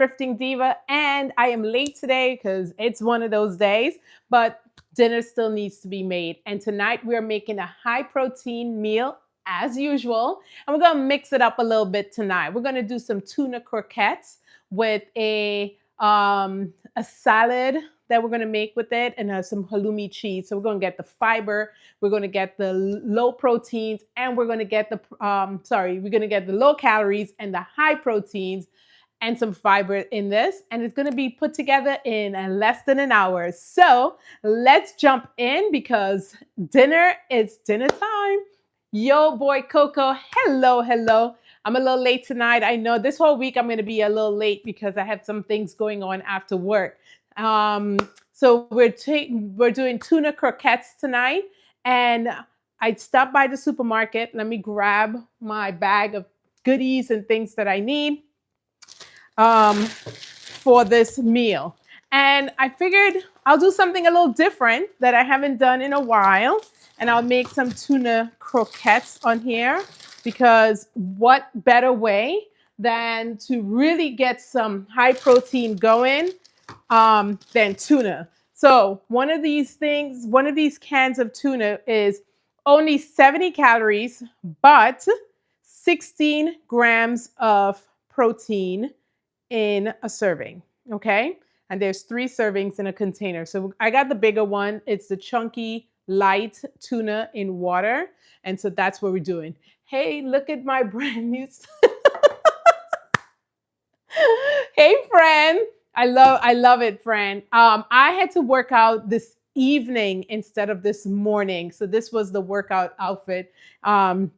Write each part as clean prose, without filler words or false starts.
Thrifting Diva, and I am late today because it's one of those days, but dinner still needs to be made. And tonight we're making a high protein meal as usual, and we're gonna mix it up a little bit tonight. We're gonna do some tuna croquettes with a salad that we're going to make with it, and some halloumi cheese. So we're going to get the fiber, we're going to get the low proteins, and we're going to get the we're going to get the low calories and the high proteins and some fiber in this, and it's going to be put together in less than an hour. So let's jump in because it's dinner time. Yo, boy Coco, hello. I'm a little late tonight. I know this whole week I'm going to be a little late because I have some things going on after work. So we're doing tuna croquettes tonight, and I stopped by the supermarket. Let me grab my bag of goodies and things that I need for this meal. And I figured I'll do something a little different that I haven't done in a while, and I'll make some tuna croquettes on here, because what better way than to really get some high protein going than tuna. So one of these cans of tuna is only 70 calories, but 16 grams of protein in a serving, okay? And there's 3 servings in a container. So I got the bigger one. It's the chunky, light tuna in water. And so that's what we're doing. Hey, look at my brand new. Hey, friend. I love it, friend. I had to work out this evening instead of this morning. So this was the workout outfit. But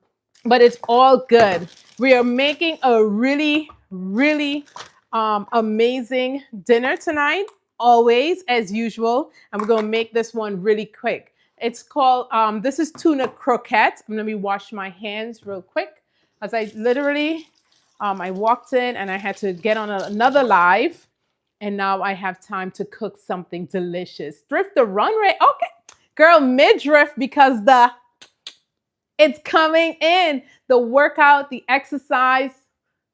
it's all good. We are making a really, really amazing dinner tonight, always as usual. And we're going to make this one really quick. It's called, this is tuna croquettes. I'm going to be washing my hands real quick, as I literally, I walked in and I had to get on another live. And now I have time to cook something delicious. Thrift the run rate. Okay. Girl, midriff, because it's coming in. The workout, the exercise.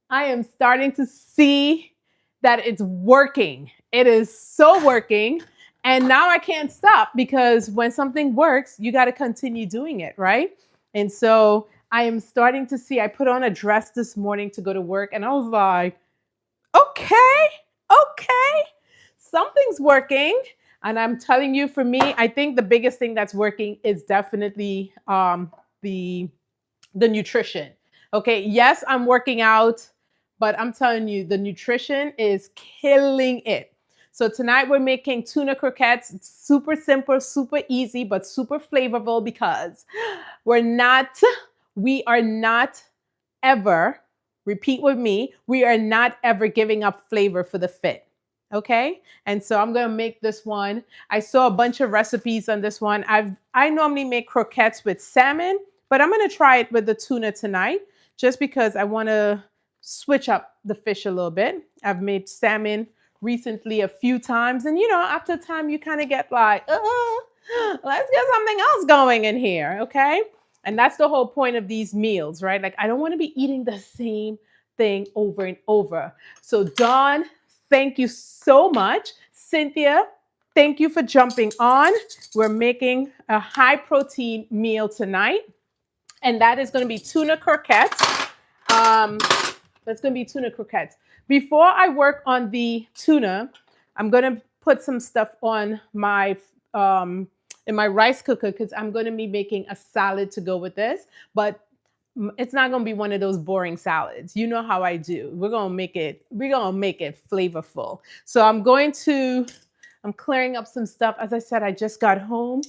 I am starting to see that it's working. It is so working. And now I can't stop, because when something works, you got to continue doing it, right? And so I am starting to see, I put on a dress this morning to go to work, and I was like, okay, something's working. And I'm telling you, for me, I think the biggest thing that's working is definitely the nutrition. Okay, yes, I'm working out, but I'm telling you, the nutrition is killing it. So tonight we're making tuna croquettes. It's super simple, super easy, but super flavorful, because we are not ever, repeat with me, we are not ever giving up flavor for the fit. Okay? And so I'm going to make this one. I saw a bunch of recipes on this one. I normally make croquettes with salmon, but I'm going to try it with the tuna tonight, just because I want to switch up the fish a little bit. I've made salmon recently a few times, and after time you kind of get like, let's get something else going in here, okay? And that's the whole point of these meals, right? Like, I don't want to be eating the same thing over and over. So Dawn, thank you so much. Cynthia, thank you for jumping on. We're making a high protein meal tonight, and that is going to be tuna croquettes. That's going to be tuna croquettes. Before I work on the tuna, I'm going to put some stuff on my in my rice cooker, because I'm going to be making a salad to go with this. But it's not going to be one of those boring salads. You know how I do. We're going to make it flavorful. So I'm clearing up some stuff. As I said, I just got home,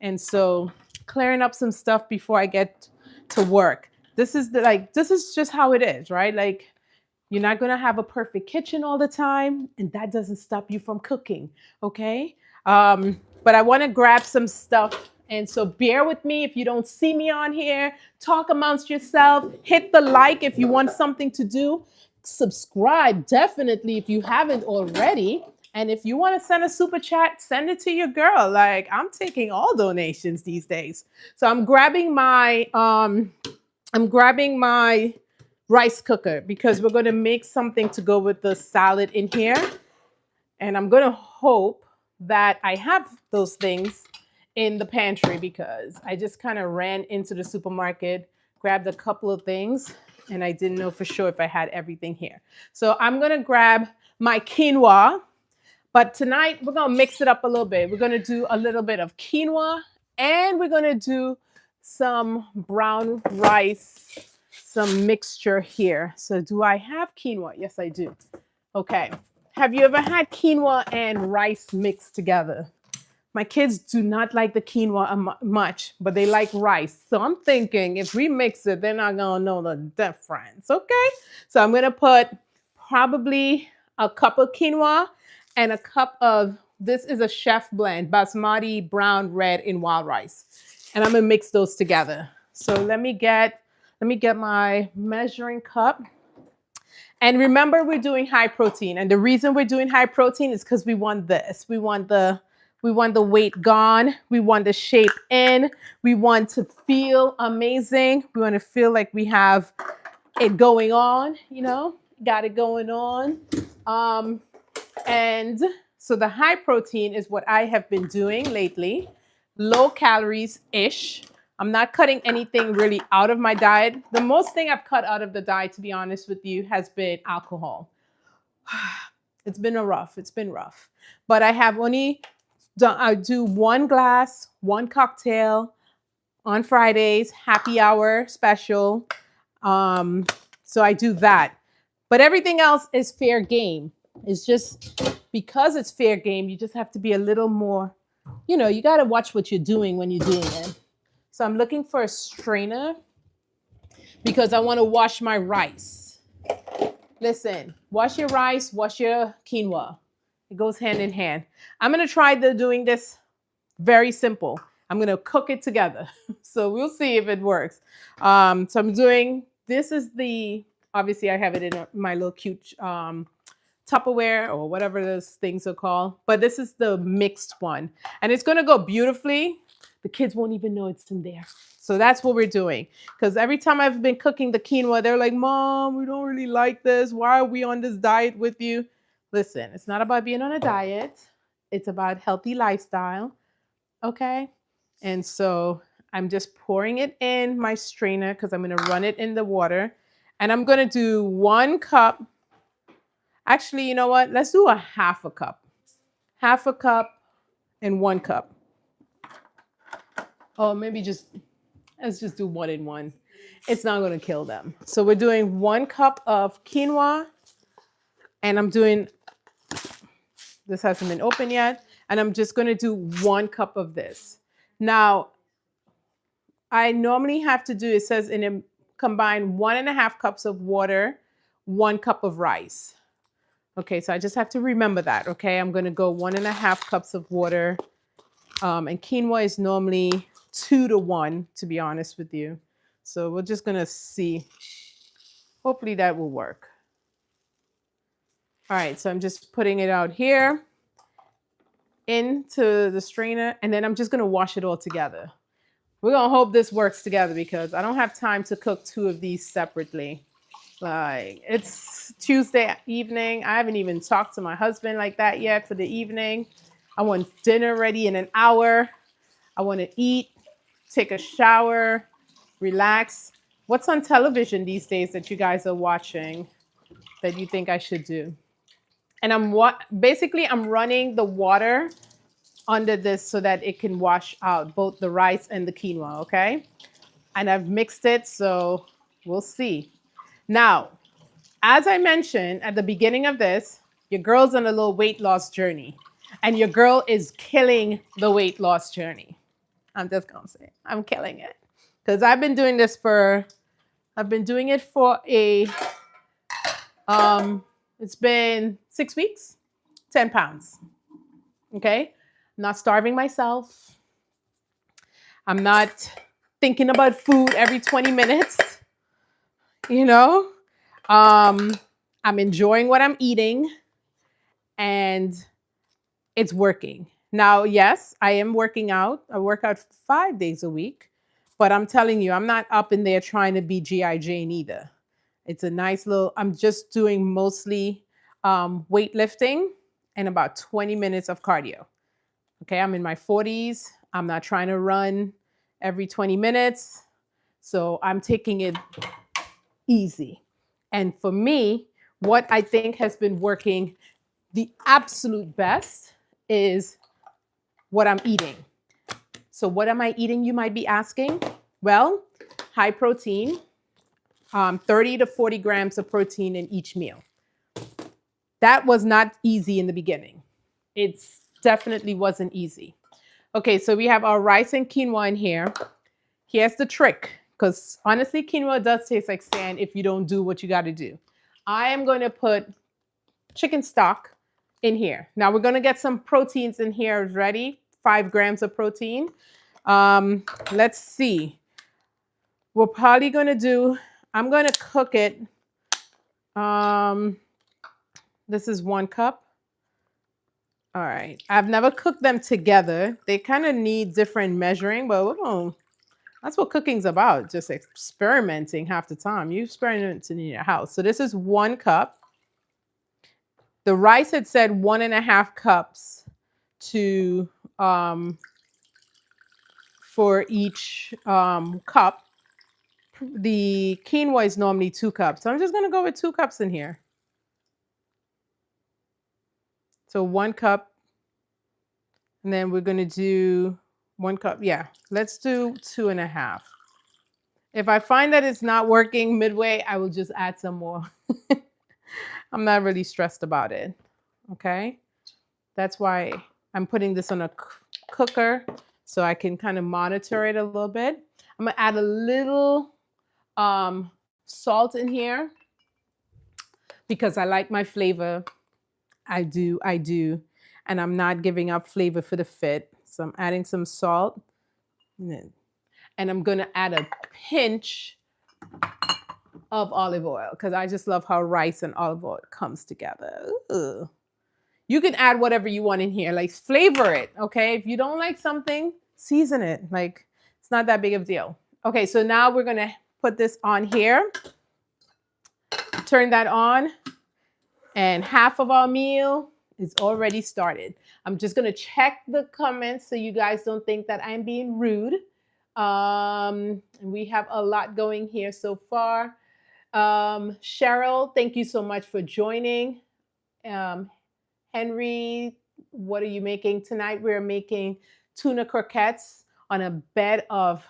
and so clearing up some stuff before I get to work. This is just how it is, right? Like, you're not going to have a perfect kitchen all the time, and that doesn't stop you from cooking, okay? But I want to grab some stuff, and so bear with me if you don't see me on here. Talk amongst yourself. Hit the like if you want something to do. Subscribe, definitely, if you haven't already. And if you want to send a super chat, send it to your girl. Like, I'm taking all donations these days. So I'm grabbing my rice cooker because we're going to make something to go with the salad in here. And I'm going to hope that I have those things in the pantry because I just kind of ran into the supermarket, grabbed a couple of things, and I didn't know for sure if I had everything here. So I'm going to grab my quinoa, but tonight we're going to mix it up a little bit. We're going to do a little bit of quinoa and we're going to do some brown rice, some mixture here. So do I have quinoa? Yes, I do. Okay. Have you ever had quinoa and rice mixed together? My kids do not like the quinoa much, but they like rice. So I'm thinking if we mix it, they're not going to know the difference. Okay. So I'm going to put probably a cup of quinoa and a cup of, this is a chef blend, basmati, brown, red, and wild rice. And I'm going to mix those together. So let me get my measuring cup. And remember, we're doing high protein. And the reason we're doing high protein is because we want this. We want the weight gone. We want the shape in. We want to feel amazing. We want to feel like we have it going on, you know, got it going on. And so the high protein is what I have been doing lately. Low calories-ish. I'm not cutting anything really out of my diet. The most thing I've cut out of the diet, to be honest with you, has been alcohol. It's been rough. But I have only done, I do 1 glass, 1 cocktail on Fridays, happy hour special. So I do that. But everything else is fair game. It's just because it's fair game, you just have to be a little more, you know, you got to watch what you're doing when you're doing it. So I'm looking for a strainer because I want to wash my rice. Listen, wash your rice, wash your quinoa. It goes hand in hand. I'm going to try doing this very simple. I'm going to cook it together. So we'll see if it works. So I'm doing, this is the, obviously I have it in my little cute Tupperware or whatever those things are called. But this is the mixed one. And it's going to go beautifully. The kids won't even know it's in there. So that's what we're doing. Because every time I've been cooking the quinoa, they're like, Mom, we don't really like this. Why are we on this diet with you? Listen, it's not about being on a diet. It's about healthy lifestyle. Okay? And so I'm just pouring it in my strainer because I'm going to run it in the water. And I'm going to do 1 cup. Actually, you know what? Let's do a half a cup. Half a cup and 1 cup. Oh, maybe let's just do 1 and 1. It's not going to kill them. So we're doing 1 cup of quinoa. And I'm doing, this hasn't been open yet. And I'm just going to do 1 cup of this. Now, I normally have to do, it says combine 1.5 cups of water, 1 cup of rice. Okay, so I just have to remember that, okay? I'm going to go 1.5 cups of water. And quinoa is normally 2 to 1, to be honest with you. So we're just going to see. Hopefully that will work. All right, so I'm just putting it out here into the strainer, and then I'm just going to wash it all together. We're going to hope this works together because I don't have time to cook 2 of these separately. Like, it's Tuesday evening. I haven't even talked to my husband like that yet for the evening. I want dinner ready in an hour. I want to eat, take a shower, relax. What's on television these days that you guys are watching that you think I should do? And I'm running the water under this so that it can wash out both the rice and the quinoa, okay? And I've mixed it, so we'll see. Now, as I mentioned at the beginning of this, your girl's on a little weight loss journey. And your girl is killing the weight loss journey. I'm just going to say, I'm killing it. Because I've been doing it for it's been 6 weeks, 10 pounds. Okay? I'm not starving myself. I'm not thinking about food every 20 minutes. You know? I'm enjoying what I'm eating. And it's working. Now, yes, I am working out. I work out 5 days a week. But I'm telling you, I'm not up in there trying to be G.I. Jane either. It's a nice little, I'm just doing mostly weightlifting and about 20 minutes of cardio. Okay, I'm in my 40s. I'm not trying to run every 20 minutes. So I'm taking it easy. And for me, what I think has been working the absolute best is what I'm eating. So what am I eating, you might be asking? Well, high protein, 30 to 40 grams of protein in each meal. That was not easy in the beginning. It definitely wasn't easy. Okay, so we have our rice and quinoa in here. Here's the trick, because honestly, quinoa does taste like sand if you don't do what you got to do. I am going to put chicken stock in here. Now we're going to get some proteins in here ready, 5 grams of protein. Let's see. We're probably going to do, I'm going to cook it. This is 1 cup. All right. I've never cooked them together. They kind of need different measuring, but that's what cooking's about. Just experimenting half the time. You experimenting in your house. So this is 1 cup. The rice had said 1.5 cups to for each cup. The quinoa is normally 2 cups. So I'm just going to go with 2 cups in here. So 1 cup. And then we're going to do 1 cup. Yeah, let's do 2.5. If I find that it's not working midway, I will just add some more. I'm not really stressed about it. Okay. That's why I'm putting this on a cooker so I can kind of monitor it a little bit. I'm going to add a little salt in here because I like my flavor. I do. And I'm not giving up flavor for the fit. So I'm adding some salt. And I'm going to add a pinch of olive oil because I just love how rice and olive oil comes together. Ooh. You can add whatever you want in here, like flavor it, okay? If you don't like something, season it. Like, it's not that big of a deal. Okay, so now we're going to put this on here. Turn that on. And half of our meal is already started. I'm just going to check the comments so you guys don't think that I'm being rude. We have a lot going here so far. Cheryl, thank you so much for joining. Henry, what are you making tonight? We're making tuna croquettes on a bed of,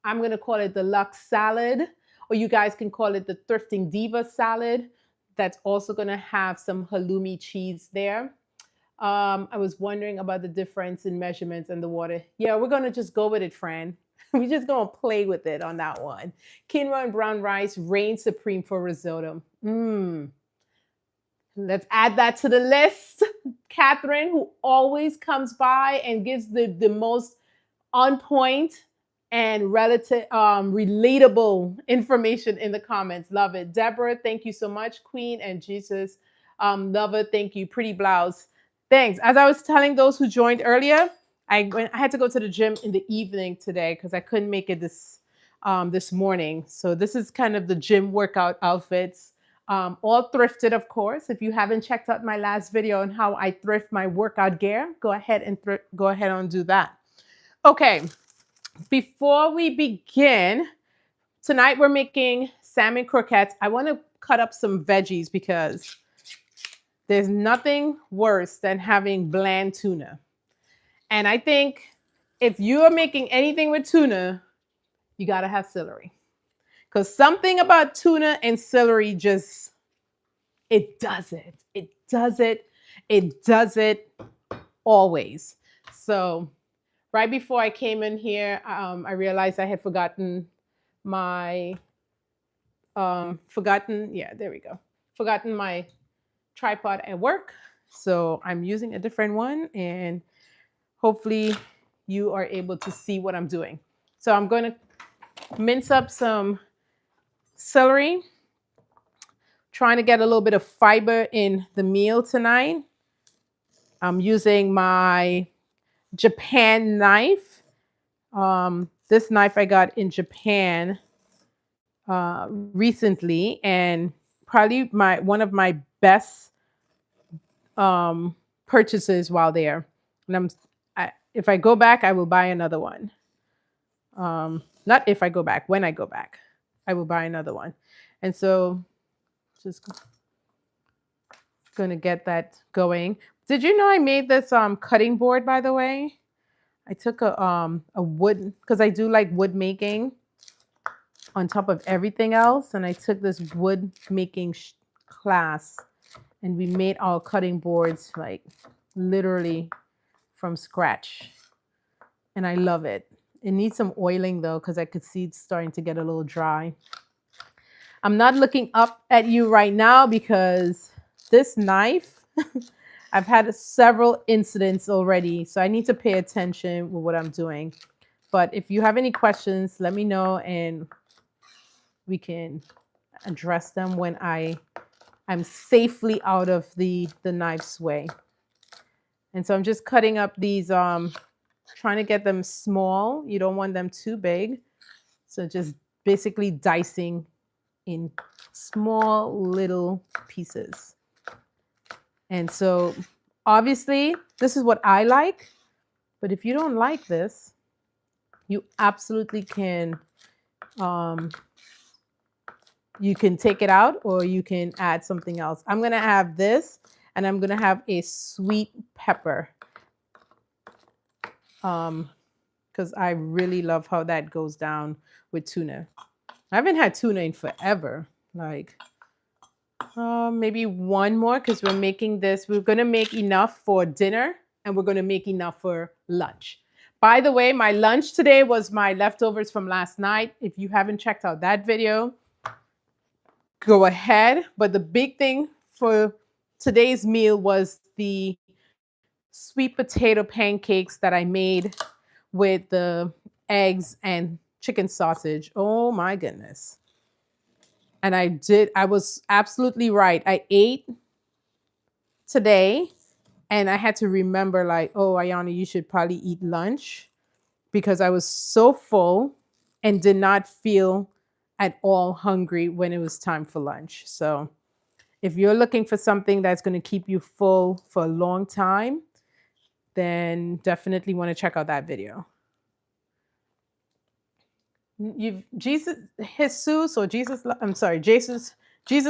I'm going to call it the Luxe salad, or you guys can call it the Thrifting Diva salad. That's also going to have some halloumi cheese there. I was wondering about the difference in measurements and the water. Yeah, we're going to just go with it, Fran. We're just going to play with it on that one. Quinoa and brown rice reign supreme for risotto. Let's add that to the list. Catherine, who always comes by and gives the most on point and relatable information in the comments. Love it. Deborah, thank you so much. Queen and Jesus, love it. Thank you. Pretty blouse. Thanks. As I was telling those who joined earlier, I had to go to the gym in the evening today because I couldn't make it this morning. So this is kind of the gym workout outfits. All thrifted, of course. If you haven't checked out my last video on how I thrift my workout gear, go ahead and do that. Okay, before we begin, tonight we're making salmon croquettes. I want to cut up some veggies because there's nothing worse than having bland tuna. And I think if you are making anything with tuna, you got to have celery. Because something about tuna and celery just, it does it. It does it. It does it always. So right before I came in here, I realized I had forgotten my, forgotten my tripod at work. So I'm using a different one and hopefully you are able to see what I'm doing. So I'm going to mince up some celery, trying to get a little bit of fiber in the meal tonight. I'm using my Japan knife. This knife I got in Japan. recently, and probably one of my best um, purchases while there. And if I go back, I will buy another one. Not if I go back, when I go back, I will buy another one. And so, just gonna get that going. Did you know I made this cutting board, by the way? I took a wood, because I do like wood making on top of everything else, and I took this wood making class, and we made our cutting boards like literally from scratch, and I love it. It needs some oiling though, because I could see it's starting to get a little dry. I'm not looking up at you right now because this knife, I've had several incidents already, so I need to pay attention with what I'm doing. But if you have any questions, let me know and we can address them when I'm safely out of the knife's way. And so I'm just cutting up these, trying to get them small. You don't want them too big. So just basically dicing in small little pieces. And so obviously this is what I like, but if you don't like this, you absolutely can, you can take it out or you can add something else. I'm gonna have this, and I'm gonna have a sweet pepper, because I really love how that goes down with tuna. I haven't had tuna in forever, like maybe one more, because we're making this. We're gonna make enough for dinner, and we're gonna make enough for lunch. By the way, my lunch today was my leftovers from last night. If you haven't checked out that video, go ahead. But the big thing for today's meal was the sweet potato pancakes that I made with the eggs and chicken sausage. Oh my goodness. And I was absolutely right. I ate today and I had to remember, like, oh, Ayana, you should probably eat lunch, because I was so full and did not feel at all hungry when it was time for lunch. So if you're looking for something that's going to keep you full for a long time, then definitely want to check out that video. Jesus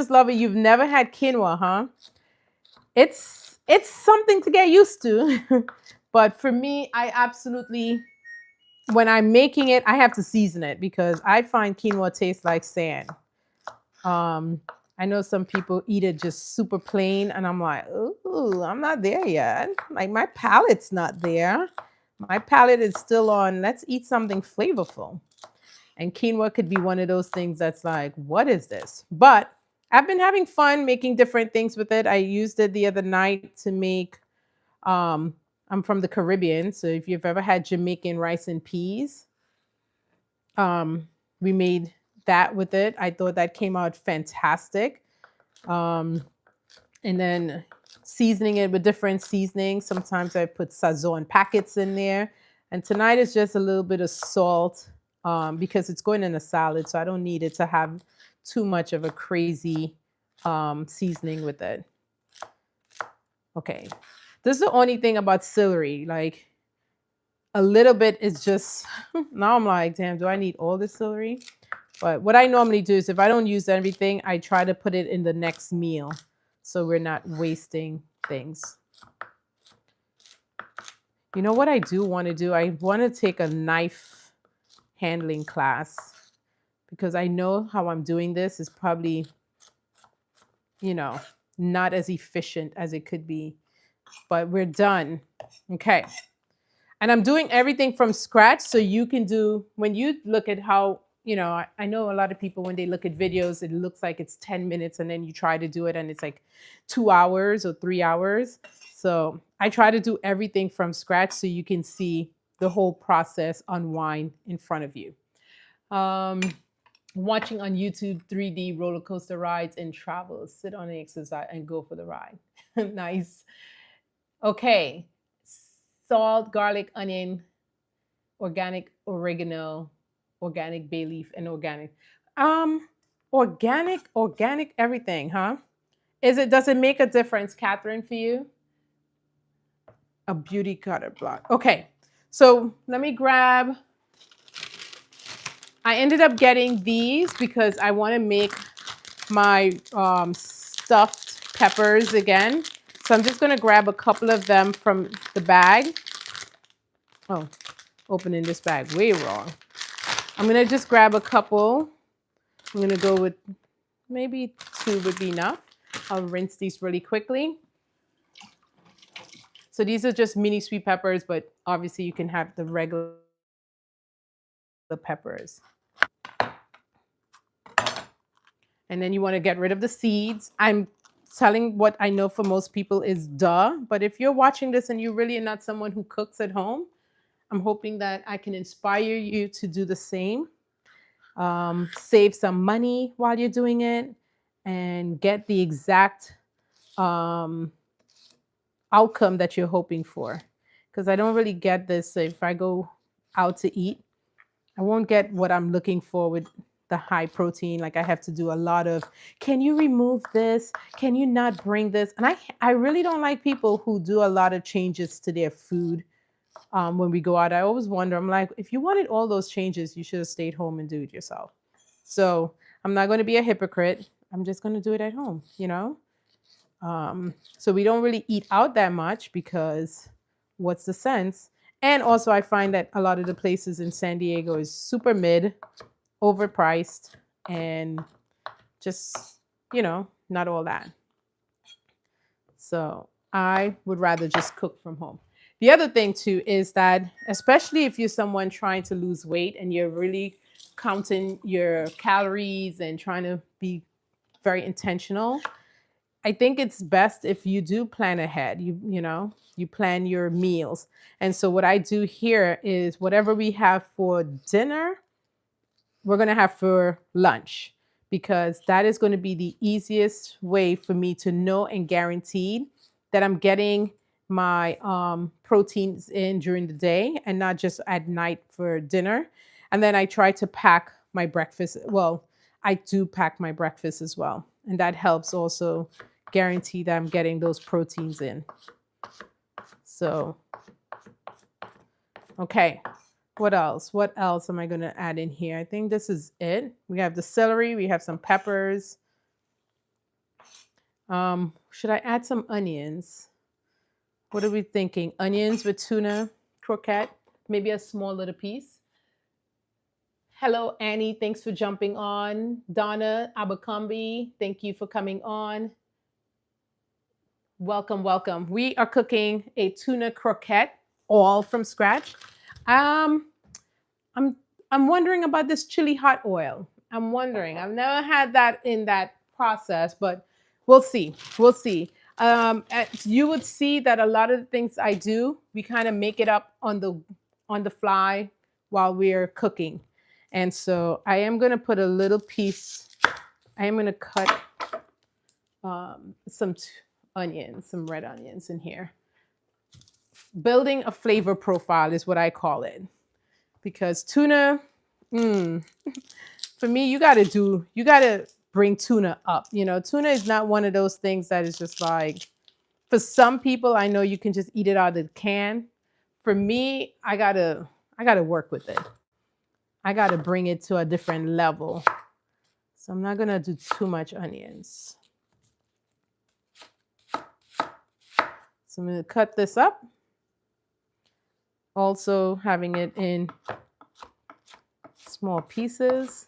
lover, you've never had quinoa, huh? It's something to get used to. But for me, I absolutely, when I'm making it, I have to season it because I find quinoa tastes like sand. I know some people eat it just super plain, and I'm like, ooh, I'm not there yet. Like, my palate's not there. My palate is still on, let's eat something flavorful. And quinoa could be one of those things that's like, what is this? But I've been having fun making different things with it. I used it the other night to make, I'm from the Caribbean, so if you've ever had Jamaican rice and peas, we made that with it. I thought that came out fantastic. And then seasoning it with different seasonings. Sometimes I put sazon packets in there. And tonight is just a little bit of salt, because it's going in a salad, so I don't need it to have too much of a crazy seasoning with it. Okay, this is the only thing about celery. Like, a little bit is just, now I'm like, damn, do I need all this celery? But what I normally do is, if I don't use everything, I try to put it in the next meal so we're not wasting things. You know what I do want to do? I want to take a knife handling class, because I know how I'm doing this is probably, not as efficient as it could be. But we're done. Okay. And I'm doing everything from scratch, so you can do, when you look at how, I know a lot of people, when they look at videos, it looks like it's 10 minutes, and then you try to do it and it's like 2 hours or 3 hours. So I try to do everything from scratch so you can see the whole process unwind in front of you. Watching on YouTube 3D roller coaster rides and travel. Sit on the exercise and go for the ride. Nice. Okay. Salt, garlic, onion, organic oregano, organic bay leaf, and organic. Um, organic everything, huh? Does it make a difference, Catherine, for you? A beauty cutter block. Okay. So let me grab. I ended up getting these because I want to make my stuffed peppers again. So I'm just going to grab a couple of them from the bag. Oh, opening this bag way wrong. I'm going to just grab a couple. I'm going to go with maybe 2 would be enough. I'll rinse these really quickly. So these are just mini sweet peppers, but obviously you can have the regular peppers. And then you want to get rid of the seeds. I'm telling what I know for most people is duh, but if you're watching this and you really are not someone who cooks at home, I'm hoping that I can inspire you to do the same. Save some money while you're doing it and get the exact outcome that you're hoping for. Because I don't really get this. So if I go out to eat, I won't get what I'm looking for with the high protein. Like I have to do a lot of, can you remove this? Can you not bring this? And I really don't like people who do a lot of changes to their food when we go out. I always wonder, I'm like, if you wanted all those changes, you should have stayed home and do it yourself. So I'm not going to be a hypocrite. I'm just going to do it at home, you know? So we don't really eat out that much because what's the sense? And also I find that a lot of the places in San Diego is super mid, overpriced, and just, not all that. So I would rather just cook from home. The other thing too is that, especially if you're someone trying to lose weight and you're really counting your calories and trying to be very intentional, I think it's best if you do plan ahead. You plan your meals. And so what I do here is whatever we have for dinner, we're going to have for lunch, because that is going to be the easiest way for me to know and guarantee that I'm getting my proteins in during the day and not just at night for dinner. And then I try to pack my breakfast. Well, I do pack my breakfast as well. And that helps also guarantee that I'm getting those proteins in. So, okay. What else? What else am I going to add in here? I think this is it. We have the celery. We have some peppers. Should I add some onions? What are we thinking? Onions with tuna croquette, maybe a small little piece. Hello, Annie. Thanks for jumping on. Donna Abercrombie, thank you for coming on. Welcome, welcome. We are cooking a tuna croquette, all from scratch. Um, I'm I'm wondering about this chili hot oil. I'm wondering. I've never had that in that process, but we'll see. We'll see. You would see that a lot of the things I do, we kind of make it up on the fly while we're cooking. And so I am going to put a little piece. I am going to cut some onions, some red onions in here. Building a flavor profile is what I call it, because tuna, for me, you got to bring tuna up. Tuna is not one of those things that is just like, for some people, I know you can just eat it out of the can. For me, I gotta work with it. I gotta bring it to a different level. So I'm not gonna do too much onions. So I'm gonna cut this up. Also having it in small pieces.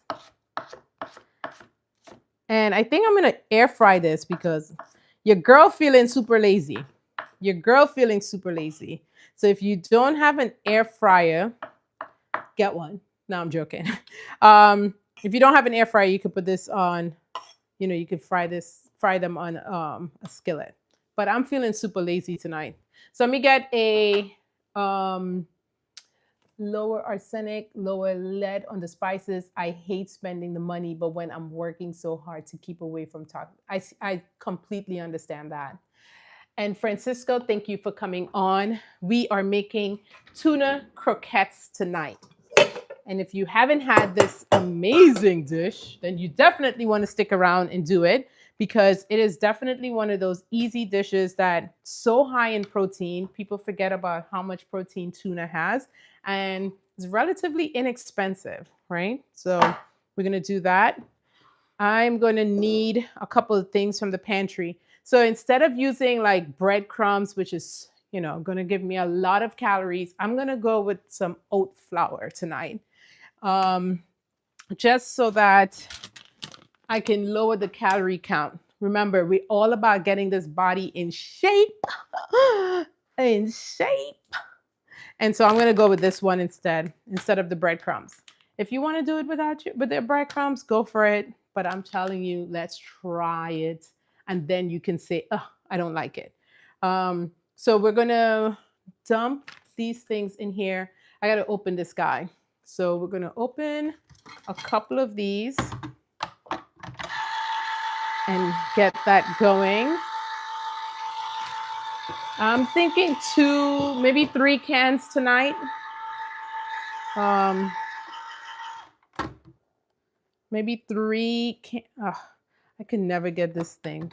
And I think I'm gonna air fry this because your girl feeling super lazy. Your girl feeling super lazy. So if you don't have an air fryer, get one. No, I'm joking. If you don't have an air fryer, you could put this on, you could fry them on a skillet. But I'm feeling super lazy tonight. So let me get a lower arsenic, lower lead on the spices. I hate spending the money, but when I'm working so hard to keep away from talk, I completely understand that. And Francisco, thank you for coming on. We are making tuna croquettes tonight. And if you haven't had this amazing dish, then you definitely want to stick around and do it because it is definitely one of those easy dishes that so high in protein. People forget about how much protein tuna has, and it's relatively inexpensive, right? So we're going to do that. I'm going to need a couple of things from the pantry. So instead of using like breadcrumbs, which is, going to give me a lot of calories, I'm going to go with some oat flour tonight. Just so that I can lower the calorie count. Remember, we're all about getting this body in shape, in shape. And so I'm going to go with this one instead of the breadcrumbs. If you want to do it with the breadcrumbs, go for it. But I'm telling you, let's try it. And then you can say, oh, I don't like it. So we're going to dump these things in here. I got to open this guy. So we're going to open a couple of these and get that going. I'm thinking 2, maybe 3 cans tonight. Maybe 3 cans. Oh, I can never get this thing.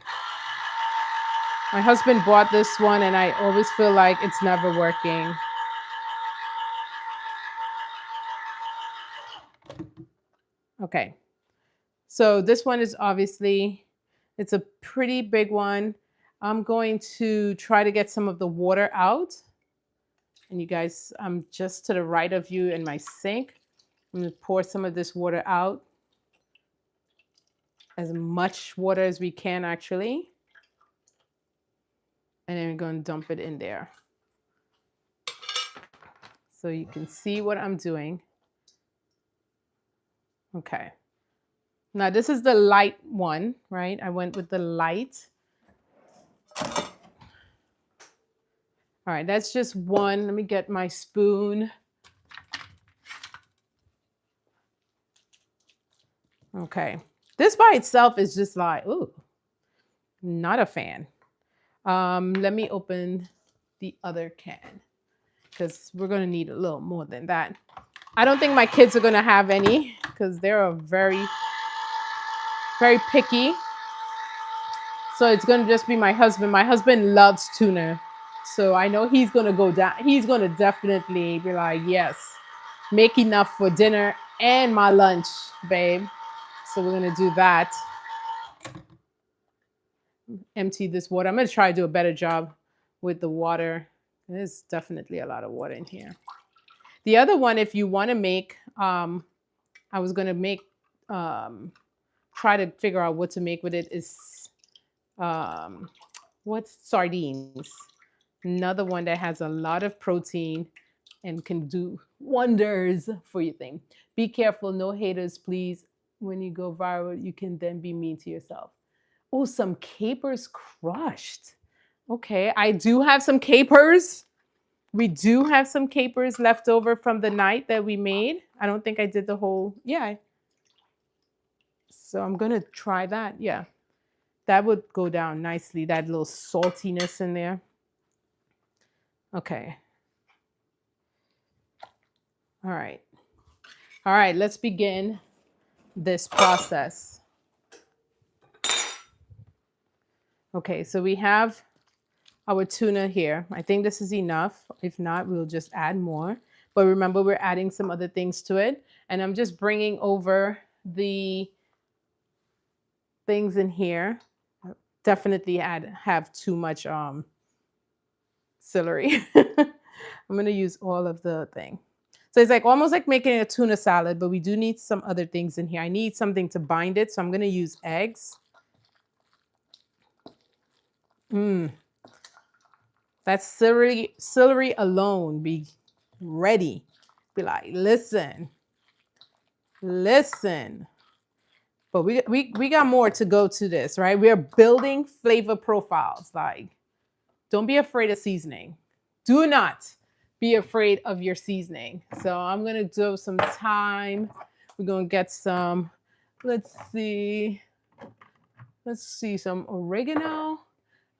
My husband bought this one and I always feel like it's never working. Okay. So this one is obviously, it's a pretty big one. I'm going to try to get some of the water out. And you guys, I'm just to the right of you in my sink. I'm going to pour some of this water out. As much water as we can, actually. And then we're going to dump it in there. So you can see what I'm doing. Okay. Now this is the light one, right? I went with the light. All right, that's just one. Let me get my spoon. Okay. This by itself is just like, ooh, not a fan. Let me open the other can because we're going to need a little more than that. I don't think my kids are going to have any because they're very, very picky. So it's going to just be my husband. My husband loves tuna. So I know he's going to go down. He's going to definitely be like, yes, make enough for dinner and my lunch, babe. So we're going to do that. Empty this water. I'm going to try to do a better job with the water. There's definitely a lot of water in here. The other one, if you want to make, I was going to make, try to figure out what to make with it is, what's sardines. Another one that has a lot of protein and can do wonders for your thing. Be careful, no haters, please. When you go viral, you can then be mean to yourself. Oh, some capers crushed. Okay, I do have some capers. We do have some capers left over from the night that we made. I don't think I did the whole, yeah. So I'm gonna try that, yeah. That would go down nicely, that little saltiness in there. Okay. All right. All right, let's begin this process. Okay, so we have our tuna here. I think this is enough. If not, we'll just add more. But remember, we're adding some other things to it. And I'm just bringing over the things in here. Definitely have too much celery. I'm going to use all of the thing. So it's like almost like making a tuna salad, but we do need some other things in here. I need something to bind it, so I'm going to use eggs. That celery alone, be ready. Be like, listen. But we got more to go to this, right? We are building flavor profiles. Like, don't be afraid of seasoning. Do not be afraid of your seasoning. So I'm going to do some thyme. We're going to get some, let's see, some oregano.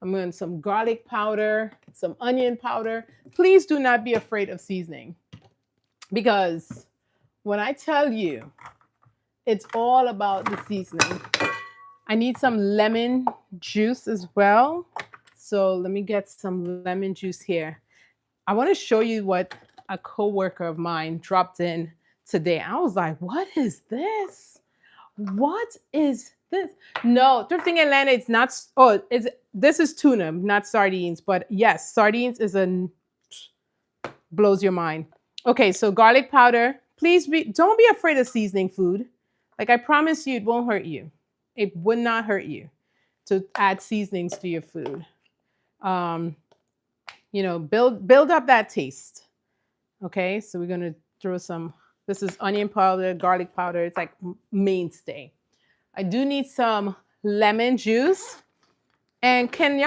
I'm going to some garlic powder, some onion powder. Please do not be afraid of seasoning because When I tell you, it's all about the seasoning. I need some lemon juice as well. So let me get some lemon juice here. I want to show you what a coworker of mine dropped in today. I was like, what is this? What is this? No, thrifting Atlanta, it's not. Oh, this is tuna, not sardines. But yes, sardines is a blows your mind. Okay, so garlic powder. Please don't be afraid of seasoning food. Like I promise you, it won't hurt you. It would not hurt you to add seasonings to your food. Um, build up that taste. Okay, so we're gonna throw some. This is onion powder, garlic powder. It's like mainstay. I do need some lemon juice. And can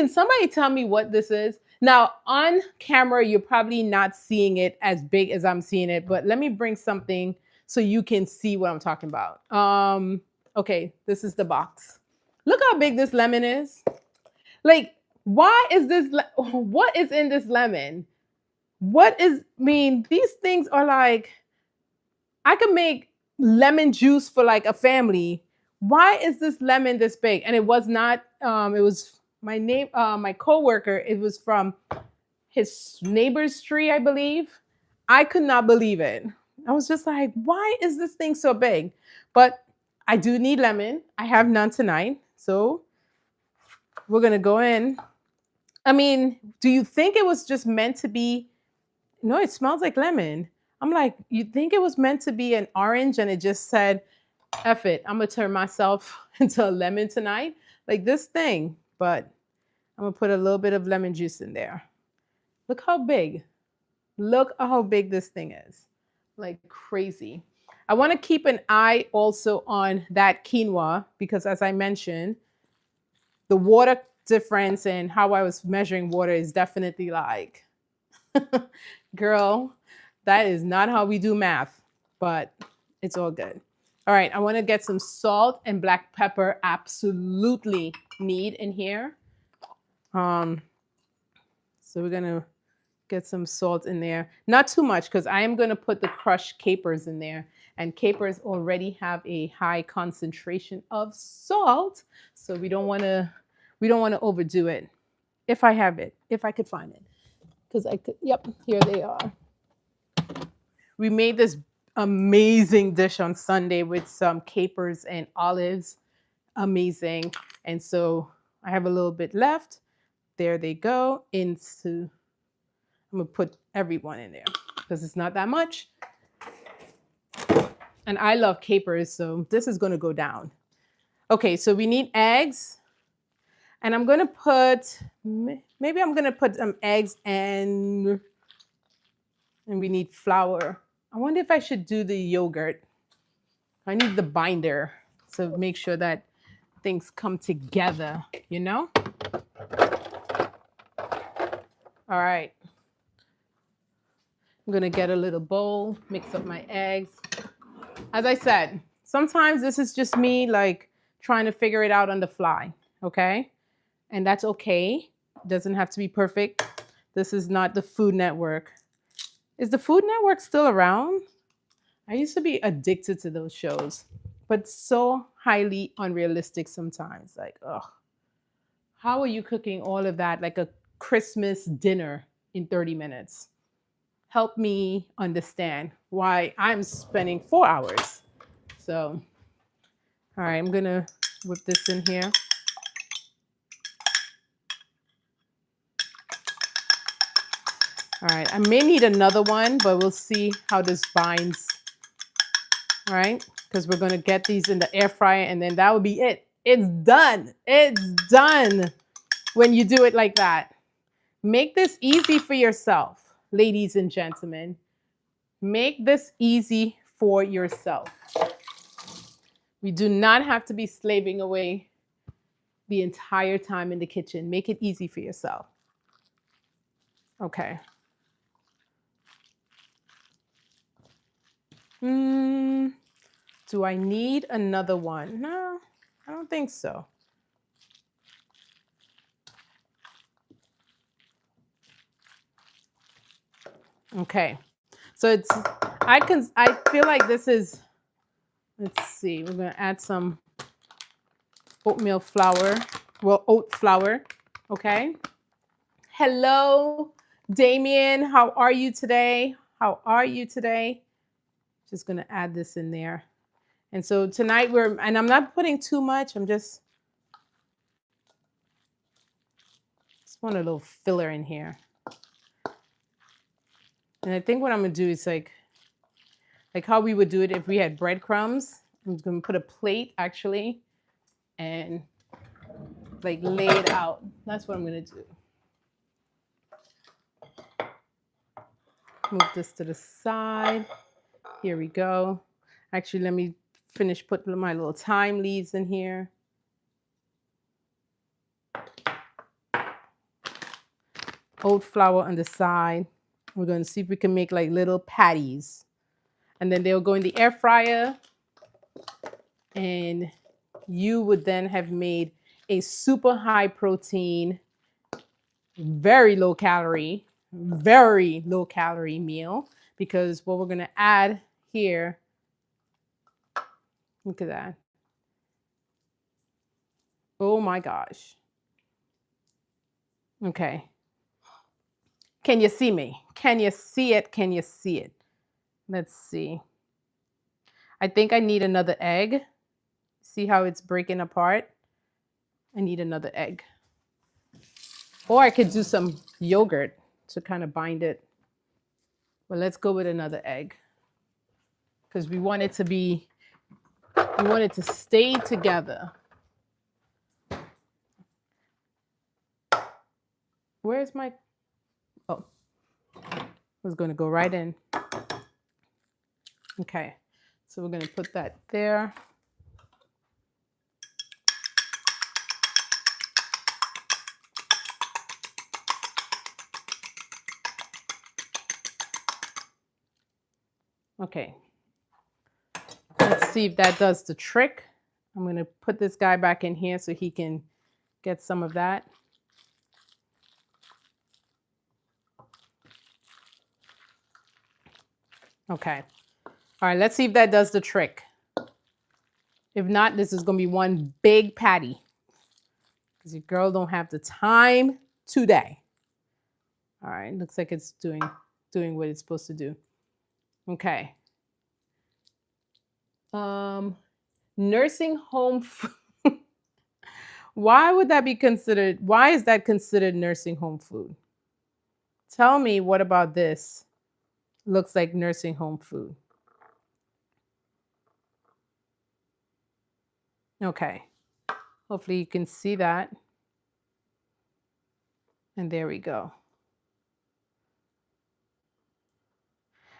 somebody tell me what this is? Now, on camera, you're probably not seeing it as big as I'm seeing it, but let me bring something so you can see what I'm talking about. Okay, this is the box. Look how big this lemon is. Like, why is this? What is in this lemon? These things are like, I could make lemon juice for like a family. Why is this lemon this big? And it was not, it was my coworker, it was from his neighbor's tree, I believe. I could not believe it. I was just like, why is this thing so big? But I do need lemon. I have none tonight. So we're going to go in. I mean, do you think it was just meant to be? No, it smells like lemon. I'm like, you think it was meant to be an orange and it just said, F it, I'm going to turn myself into a lemon tonight? Like this thing. But I'm going to put a little bit of lemon juice in there. Look how big. Look how big this thing is. Like crazy. I want to keep an eye also on that quinoa because as I mentioned, the water difference and how I was measuring water is definitely like, girl, that is not how we do math, but it's all good. All right, I want to get some salt and black pepper. Absolutely need in here. So we're gonna get some salt in there. Not too much because I am gonna put the crushed capers in there. And capers already have a high concentration of salt, so we don't want to overdo it. If I have it, if I could find it, because I could. Yep, here they are. We made this amazing dish on Sunday with some capers and olives. Amazing. And so I have a little bit left. There they go. I'm gonna put everyone in there because it's not that much. And I love capers, so this is gonna go down. Okay, so we need eggs. And I'm gonna put, maybe I'm gonna put some eggs and we need flour. I wonder if I should do the yogurt. I need the binder to make sure that things come together, you know? All right. I'm gonna get a little bowl, mix up my eggs. As I said, sometimes this is just me like trying to figure it out on the fly, okay? And that's okay. It doesn't have to be perfect. This is not the Food Network. Is the Food Network still around? I used to be addicted to those shows, but so highly unrealistic sometimes. Like, ugh, how are you cooking all of that like a Christmas dinner in 30 minutes? Help me understand why I'm spending 4 hours. So, all right, I'm gonna whip this in here. All right, I may need another one, but we'll see how this binds. All right, because we're gonna get these in the air fryer and then that will be it. It's done. It's done when you do it like that. Make this easy for yourself, ladies and gentlemen. Make this easy for yourself. We do not have to be slaving away the entire time in the kitchen. Make it easy for yourself. Okay. Do I need another one? No, I don't think so. Okay. So I feel like this is, let's see, we're gonna add some oatmeal flour, well, oat flour, okay? Hello, Damien, how are you today? How are you today? Just gonna add this in there. And so tonight and I'm not putting too much, I'm just want a little filler in here. And I think what I'm gonna do is like how we would do it if we had breadcrumbs. I'm gonna put a plate actually and like lay it out. That's what I'm gonna do. Move this to the side. Here we go. Actually, let me finish putting my little thyme leaves in here. Oat flour on the side. We're gonna see if we can make like little patties. And then they'll go in the air fryer. And you would then have made a super high protein, very low calorie meal, because what we're going to add here, look at that. Oh my gosh. Okay. Can you see me? Can you see it? Can you see it? Let's see. I think I need another egg. See how it's breaking apart? I need another egg. Or I could do some yogurt to kind of bind it. But let's go with another egg. Because we want it to stay together. Where's my, oh, I was going to go right in. Okay, so we're going to put that there. Okay, let's see if that does the trick. I'm going to put this guy back in here so he can get some of that. Okay. All right, let's see if that does the trick. If not, this is going to be one big patty. Because your girl don't have the time today. All right, looks like it's doing what it's supposed to do. Okay. Nursing home food. Why would that be considered? Why is that considered nursing home food? Tell me, what about this looks like nursing home food? Okay. Hopefully you can see that. And there we go.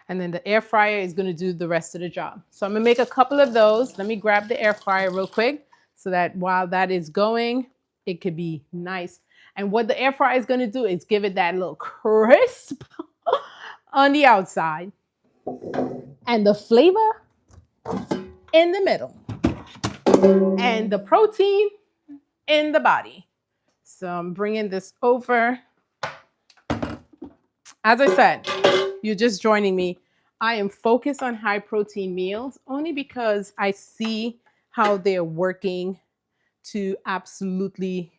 And then the air fryer is going to do the rest of the job. So I'm going to make a couple of those. Let me grab the air fryer real quick so that while that is going, it could be nice. And what the air fryer is going to do is give it that little crisp on the outside and the flavor in the middle and the protein in the body. So I'm bringing this over. As I said, you're just joining me. I am focused on high protein meals only because I see how they're working to absolutely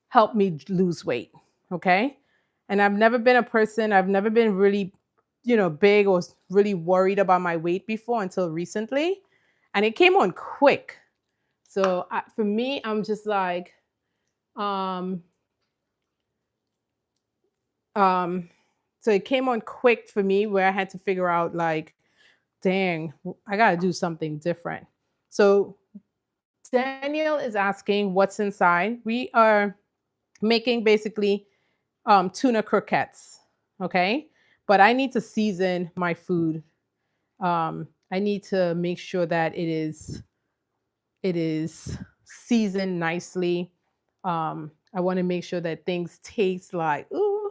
help me lose weight. Okay. And I've never been really, big or really worried about my weight before until recently. And it came on quick. So for me, I'm just like, so it came on quick for me where I had to figure out like, dang, I got to do something different. So Daniel is asking what's inside. We are making basically tuna croquettes. Okay. But I need to season my food. I need to make sure that it is seasoned nicely. I want to make sure that things taste like, ooh.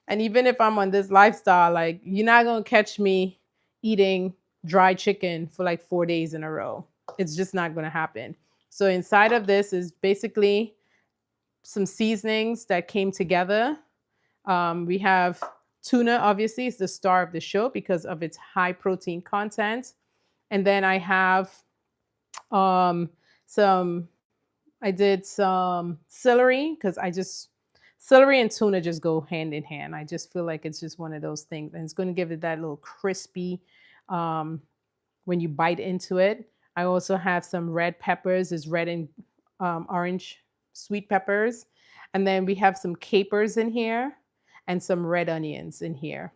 And even if I'm on this lifestyle, like you're not going to catch me eating dry chicken for like 4 days in a row. It's just not going to happen. So inside of this is basically some seasonings that came together. We have Tuna obviously is the star of the show because of its high protein content. And then I have um, some, I did some celery because celery and tuna just go hand in hand. I just feel like it's just one of those things. And it's going to give it that little crispy um, when you bite into it. I also have some red peppers, is red and orange sweet peppers. And then we have some capers in here and some red onions in here.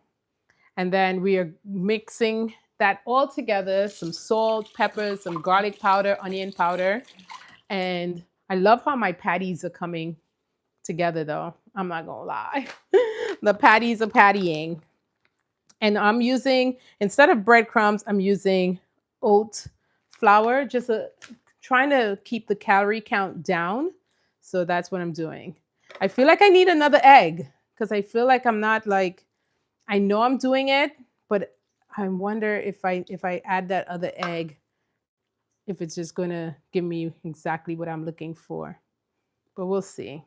And then we are mixing that all together, some salt, peppers, some garlic powder, onion powder. And I love how my patties are coming together though. I'm not gonna lie. The patties are pattying. And I'm using, instead of breadcrumbs, I'm using oat flour, just trying to keep the calorie count down. So that's what I'm doing. I feel like I need another egg because I feel like I'm not like, I know I'm doing it, but I wonder if I add that other egg, if it's just gonna give me exactly what I'm looking for. But we'll see.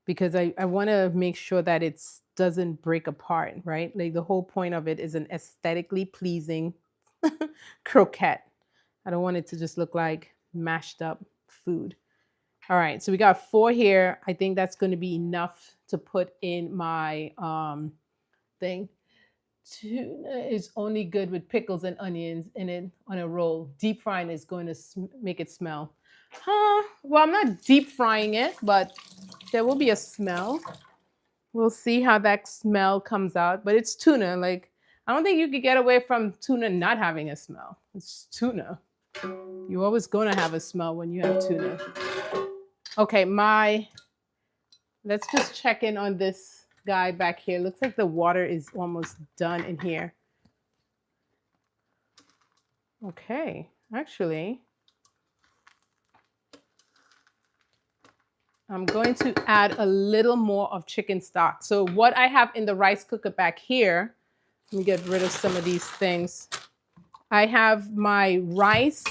Because I want to make sure that it doesn't break apart, right? Like the whole point of it is an aesthetically pleasing croquette. I don't want it to just look like mashed up food. All right, so we got 4 here. I think that's going to be enough to put in my thing. Tuna is only good with pickles and onions in it on a roll. Deep frying is going to make it smell. Well, I'm not deep frying it, but there will be a smell. We'll see how that smell comes out. But it's tuna. Like, I don't think you could get away from tuna not having a smell. It's tuna. You're always going to have a smell when you have tuna. Okay, let's just check in on this guy back here. Looks like the water is almost done in here. Okay, actually, I'm going to add a little more of chicken stock. So what I have in the rice cooker back here, let me get rid of some of these things. I have my rice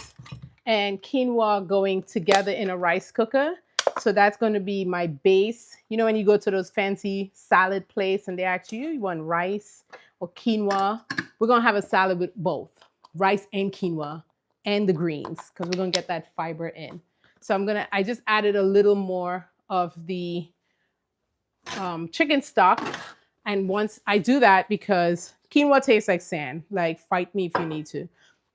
and quinoa going together in a rice cooker. So that's going to be my base. You know, when you go to those fancy salad place and they ask you, you want rice or quinoa? We're going to have a salad with both rice and quinoa and the greens because we're going to get that fiber in. So I just added a little more of the chicken stock. And once I do that, because quinoa tastes like sand, like fight me if you need to.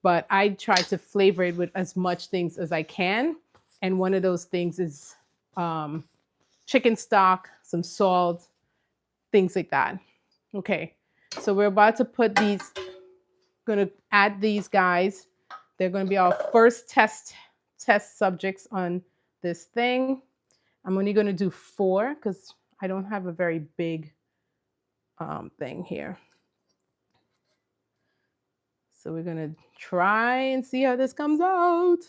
But I try to flavor it with as much things as I can. And one of those things is chicken stock, some salt, things like that. Okay, so we're about to put these, going to add these guys. They're going to be our first test subjects on this thing. I'm only going to do 4 because I don't have a very big thing here. So we're going to try and see how this comes out.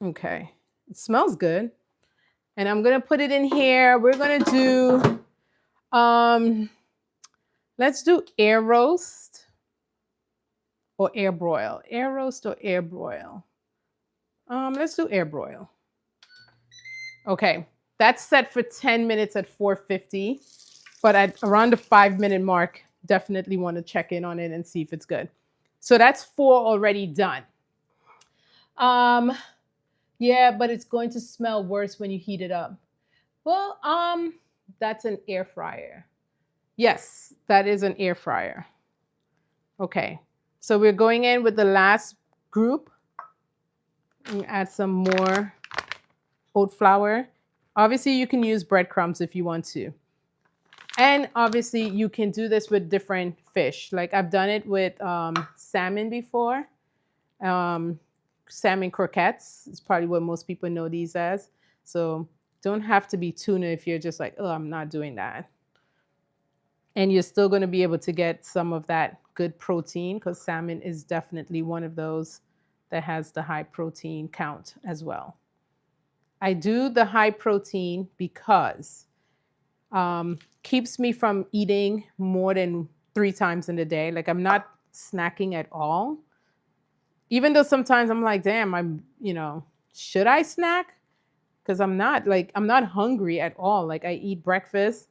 Okay, it smells good. And I'm going to put it in here. We're going to do, let's do air roast or air broil. Air roast or air broil. Let's do air broil. Okay, that's set for 10 minutes at 450. But at around the 5-minute mark, definitely want to check in on it and see if it's good. So that's 4 already done. Yeah, but it's going to smell worse when you heat it up. Well, that's an air fryer. Yes, that is an air fryer. Okay, so we're going in with the last group. Add some more oat flour. Obviously, you can use breadcrumbs if you want to. And obviously, you can do this with different fish. Like I've done it with salmon before. Salmon croquettes is probably what most people know these as. So don't have to be tuna if you're just like, oh, I'm not doing that. And you're still going to be able to get some of that good protein because salmon is definitely one of those that has the high protein count as well. I do the high protein because keeps me from eating more than 3 times in a day. Like I'm not snacking at all. Even though sometimes I'm like, damn, should I snack? because I'm not hungry at all. Like I eat breakfast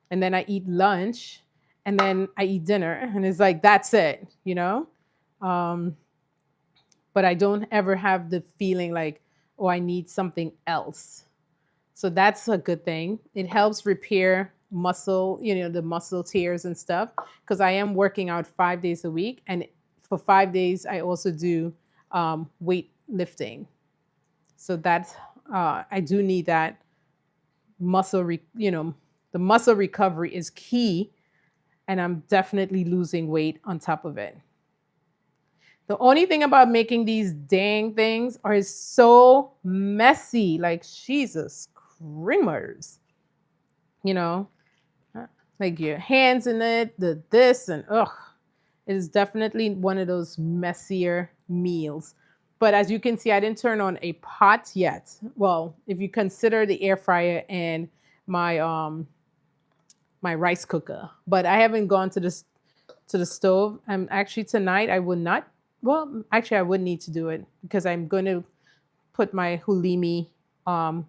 and then I eat lunch and then I eat dinner and it's like that's it, you know? Um, but I don't ever have the feeling like, oh, I need something else. So that's a good thing. It helps repair muscle, the muscle tears and stuff. Because I am working out 5 days a week, and for 5 days I also do weight lifting. So that's I do need that the muscle recovery is key, and I'm definitely losing weight on top of it. The only thing about making these dang things are so messy, like Jesus Creamers, you know, like your hands in it, the this and ugh. It is definitely one of those messier meals. But as you can see, I didn't turn on a pot yet. Well, if you consider the air fryer and my my rice cooker, but I haven't gone to the stove. Actually tonight I would not. Well, actually I would need to do it because I'm going to put my hulimi on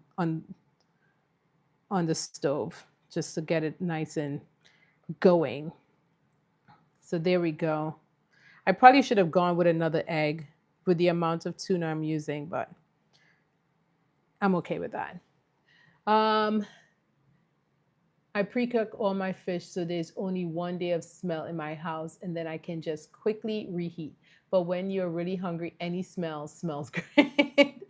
the stove just to get it nice and going. So there we go. I probably should have gone with another egg with the amount of tuna I'm using, but I'm okay with that. Um, I pre-cook all my fish so there's only 1 day of smell in my house and then I can just quickly reheat. But when you're really hungry, any smell smells great.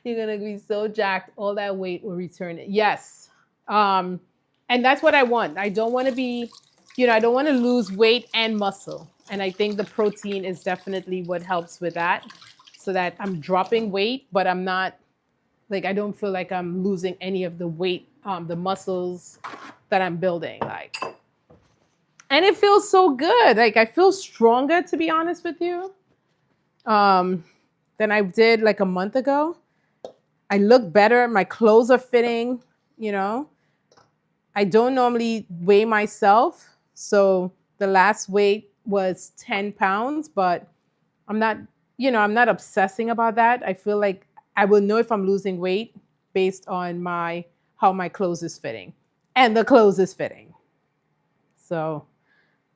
You're gonna be so jacked, all that weight will return it. Yes. And that's what I want. I don't want to be, I don't want to lose weight and muscle. And I think the protein is definitely what helps with that. So that I'm dropping weight, but I'm not like I don't feel like I'm losing any of the weight, the muscles that I'm building. Like, and it feels so good. Like I feel stronger, to be honest with you, than I did like a month ago. I look better. My clothes are fitting, you know. I don't normally weigh myself. So the last weight was 10 pounds, but I'm not, I'm not obsessing about that. I feel like I will know if I'm losing weight based on how my clothes is fitting. And the clothes is fitting. So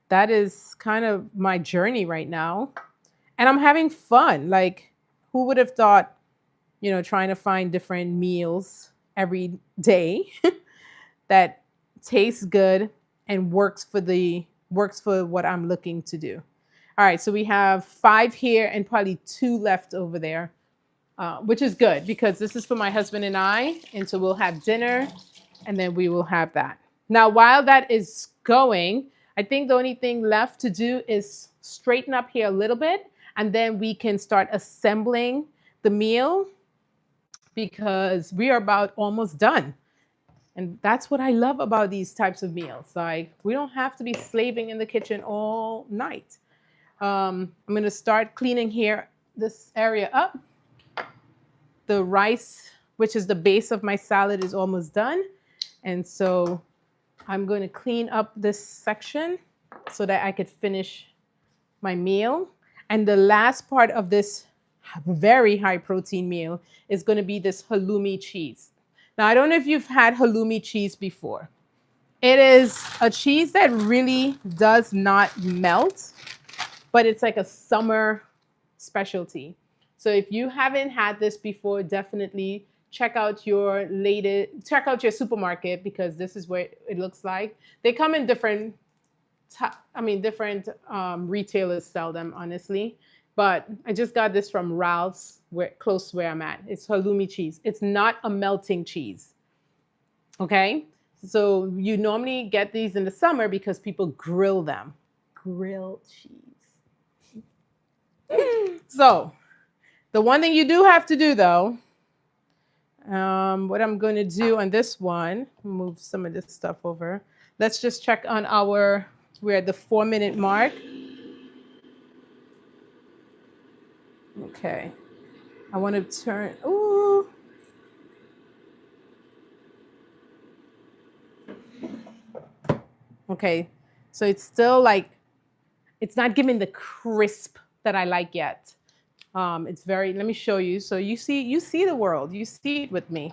that is kind of my journey right now. And I'm having fun. Like, who would have thought, trying to find different meals every day that tastes good and works for what I'm looking to do. All right, so we have 5 here and probably 2 left over there, which is good because this is for my husband and I, and so we'll have dinner and then we will have that. Now, while that is going, I think the only thing left to do is straighten up here a little bit, and then we can start assembling the meal because we are about almost done. And that's what I love about these types of meals. Like, we don't have to be slaving in the kitchen all night. I'm going to start cleaning this area up. The rice, which is the base of my salad, is almost done. And so I'm going to clean up this section so that I could finish my meal. And the last part of this very high protein meal is going to be this halloumi cheese. Now, I don't know if you've had halloumi cheese before. It is a cheese that really does not melt, but it's like a summer specialty. So if you haven't had this before, definitely check out your supermarket because this is what it looks like. They come in different retailers sell them, honestly. But I just got this from Ralph's, close to where I'm at. It's halloumi cheese. It's not a melting cheese. Okay? So you normally get these in the summer because people grill them. Grilled cheese. So the one thing you do have to do, though, what I'm going to do on this one, move some of this stuff over. Let's just check on we're at the 4-minute mark. Okay. I want to turn, ooh. Okay. So it's still like, it's not giving the crisp that I like yet. It's very, let me show you. So you see the world, you see it with me.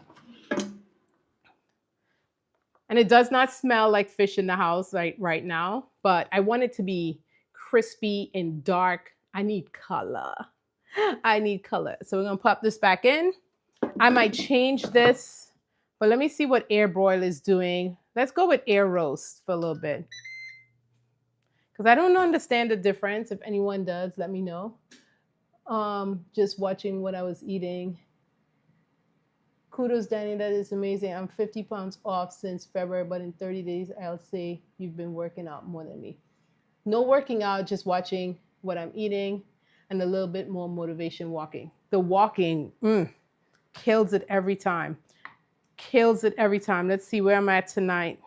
And it does not smell like fish in the house right now, but I want it to be crispy and dark. I need color. I need color. So we're gonna pop this back in. I might change this, but let me see what air broil is doing. Let's go with air roast for a little bit. Because I don't understand the difference. If anyone does, let me know. Just watching what I was eating. Kudos, Danny. That is amazing. I'm 50 pounds off since February, but in 30 days, I'll say you've been working out more than me. No working out, just watching what I'm eating and a little bit more motivation walking. The walking kills it every time. Kills it every time. Let's see where I'm at tonight.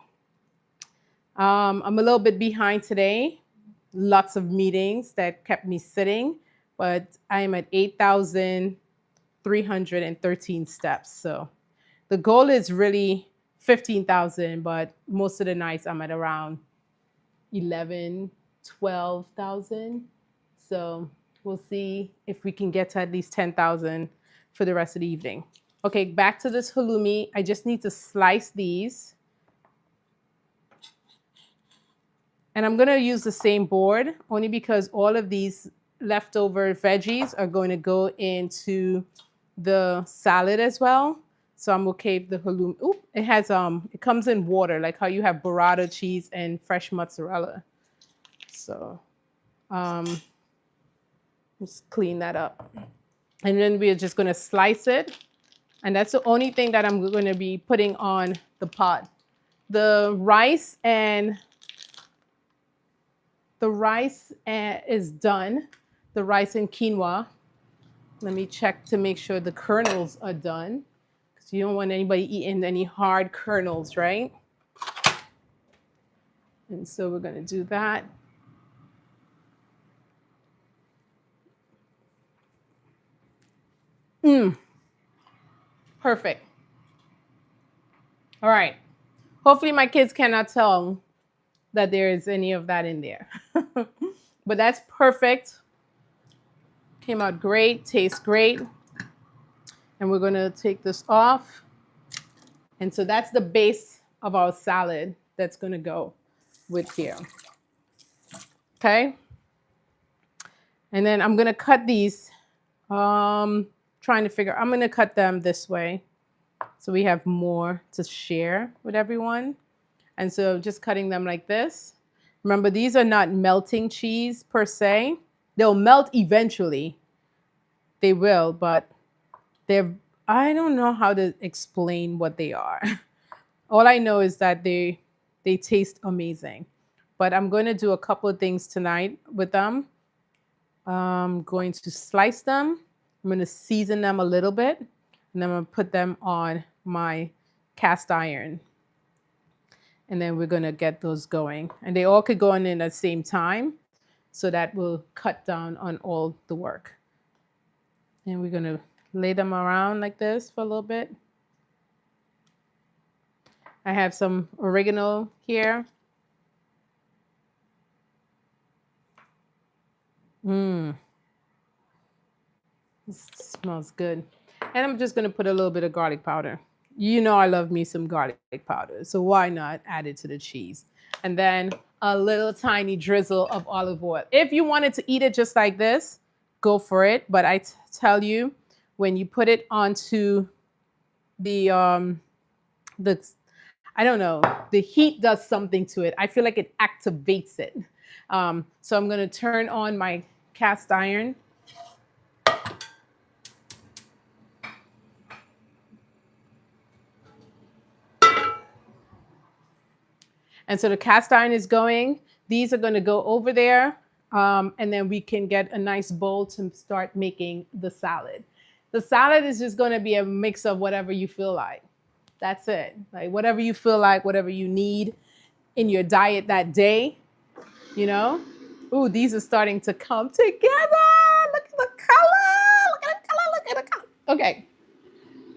I'm a little bit behind today. Lots of meetings that kept me sitting, but I am at 8,313 steps. So the goal is really 15,000, but most of the nights I'm at around 11, 12,000. So we'll see if we can get to at least 10,000 for the rest of the evening. Okay, back to this halloumi. I just need to slice these. And I'm going to use the same board only because all of these leftover veggies are going to go into the salad as well. So I'm okay with the halloumi. Ooh, it has it comes in water, like how you have burrata cheese and fresh mozzarella. So just clean that up. And then we're just going to slice it. And that's the only thing that I'm going to be putting on the pot. The rice is done. The rice and quinoa. Let me check to make sure the kernels are done, because you don't want anybody eating any hard kernels, right? And so we're going to do that. Perfect. All right. Hopefully my kids cannot tell that there is any of that in there. But that's perfect. Came out great, tastes great. And we're going to take this off. And so that's the base of our salad that's going to go with here. Okay. And then I'm going to cut these. I'm going to cut them this way so we have more to share with everyone. And so just cutting them like this. Remember, these are not melting cheese per se. They'll melt eventually. They will, but I don't know how to explain what they are. All I know is that they taste amazing. But I'm going to do a couple of things tonight with them. I'm going to slice them. I'm going to season them a little bit. And then I'm going to put them on my cast iron. And then we're going to get those going. And they all could go in at the same time. So that will cut down on all the work. And we're going to lay them around like this for a little bit. I have some oregano here. This smells good. And I'm just going to put a little bit of garlic powder. You know I love me some garlic powder, so why not add it to the cheese? And then a little tiny drizzle of olive oil. If you wanted to eat it just like this, go for it. But I tell you, when you put it onto the I don't know, the heat does something to it. I feel like it activates it. So I'm going to turn on my cast iron. And so the cast iron is going. These are going to go over there. And then we can get a nice bowl to start making the salad. The salad is just going to be a mix of whatever you feel like. That's it. Like whatever you feel like, whatever you need in your diet that day, you know. Ooh, these are starting to come together. Look at the color. Look at the color. Look at the color. Okay.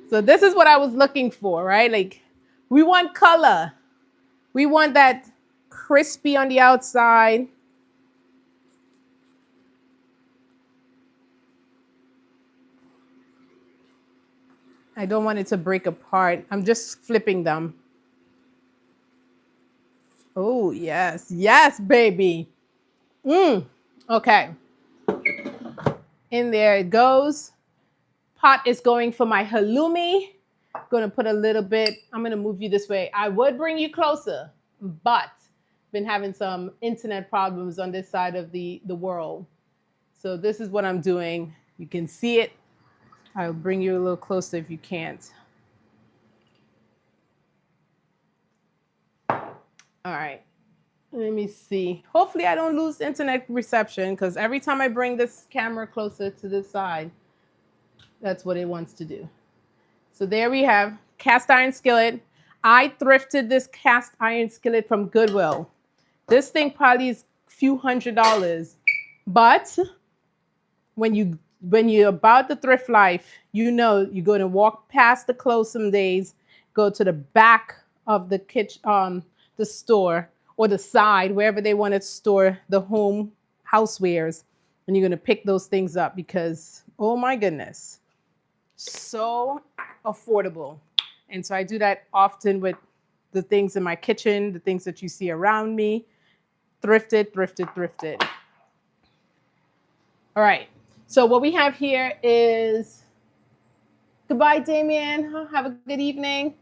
So this is what I was looking for, right? Like we want color. We want that crispy on the outside. I don't want it to break apart. I'm just flipping them. Oh, yes. Yes, baby. Mm. Okay. In there it goes. Pot is going for my halloumi. Going to put a little bit. I'm going to move you this way. I would bring you closer, but been having some internet problems on this side of the world. So this is what I'm doing. You can see it. I'll bring you a little closer if you can't. All right. Let me see. Hopefully I don't lose internet reception because every time I bring this camera closer to the side, that's what it wants to do. So there we have cast iron skillet. I thrifted this cast iron skillet from Goodwill. This thing probably is a few $100s. But when you're about the thrift life, you know you're going to walk past the clothes some days, go to the back of the kitchen, the store, or the side, wherever they want to store the home housewares, and you're going to pick those things up because, oh my goodness, so affordable. And so I do that often with the things in my kitchen, the things that you see around me. Thrifted, thrifted, thrifted. All right. So what we have here is goodbye, Damien. Have a good evening.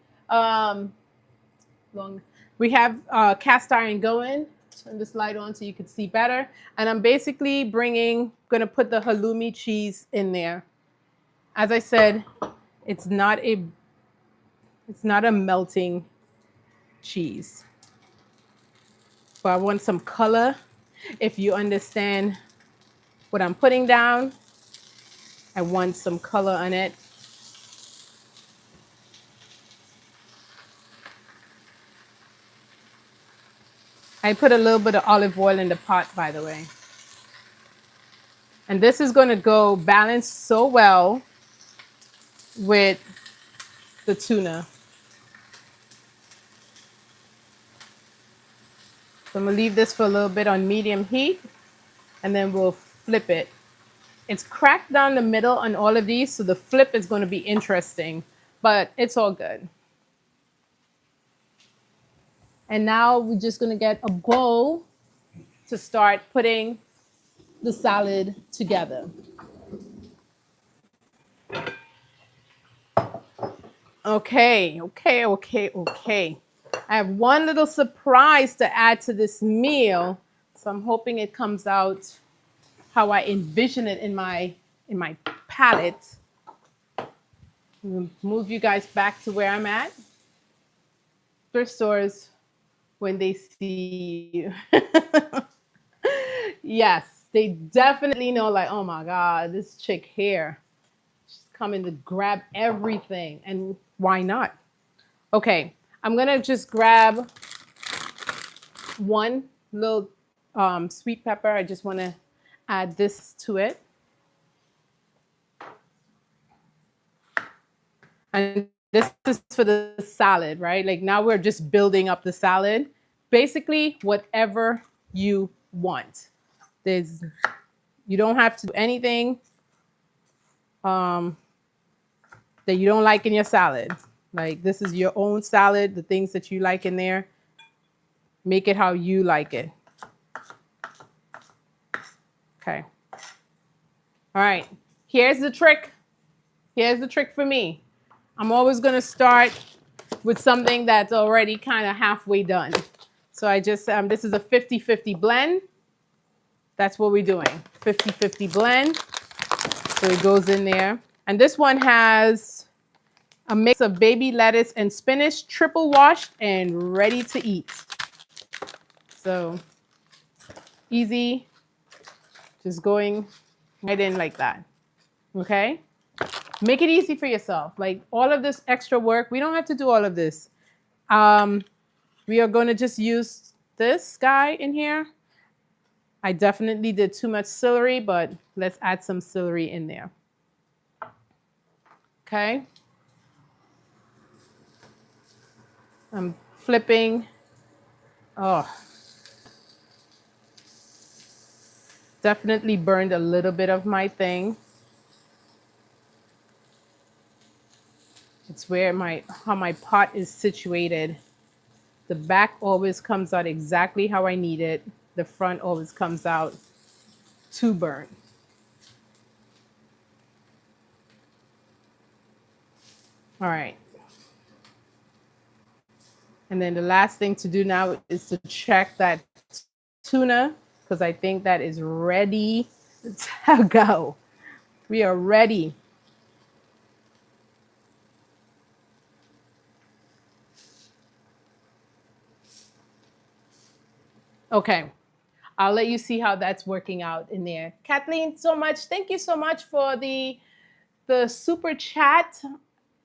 We have cast iron going. Turn this light on so you can see better. And I'm basically going to put the halloumi cheese in there. As I said, it's not a melting cheese. But I want some color. If you understand what I'm putting down, I want some color on it. I put a little bit of olive oil in the pot, by the way. And this is going to go balance so well with the tuna. So I'm going to leave this for a little bit on medium heat, and then we'll flip it. It's cracked down the middle on all of these, so the flip is going to be interesting, but it's all good. And now we're just going to get a bowl to start putting the salad together. Okay. I have one little surprise to add to this meal, so I'm hoping it comes out how I envision it in my palate. Move you guys back to where I'm at. Thrift stores, when they see you. Yes, they definitely know, like, oh my God, this chick here, she's coming to grab everything. And why not? Okay, I'm gonna just grab one little sweet pepper. I just wanna add this to it. And this is for the salad, right? Like now we're just building up the salad. Basically, whatever you want. You don't have to do anything that you don't like in your salad. Like this is your own salad, the things that you like in there. Make it how you like it. Okay. All right. Here's the trick. Here's the trick for me. I'm always going to start with something that's already kind of halfway done. So I just, this is a 50-50 blend. That's what we're doing. 50-50 blend. So it goes in there. And this one has a mix of baby lettuce and spinach, triple washed and ready to eat. So easy, just going right in like that. Okay? Make it easy for yourself. Like all of this extra work, we don't have to do all of this. We are going to just use this guy in here. I definitely did too much celery, but let's add some celery in there. Okay. I'm flipping. Oh. Definitely burned a little bit of my thing. It's where how my pot is situated. The back always comes out exactly how I need it. The front always comes out too burnt. All right. And then the last thing to do now is to check that tuna because I think that is ready to go. We are ready. Okay. I'll let you see how that's working out in there. Kathleen, so much. Thank you so much for the super chat.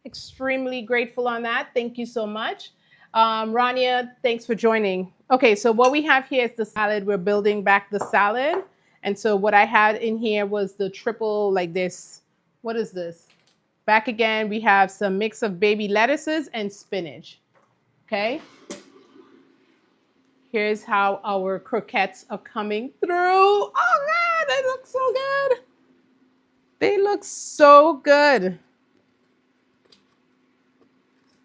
Extremely grateful on that. Thank you so much. Rania, thanks for joining. Okay, so what we have here is the salad. We're building back the salad. And so what I had in here was the triple, like this. What is this? Back again, we have some mix of baby lettuces and spinach. Okay. Here's how our croquettes are coming through. Oh, God, they look so good. They look so good.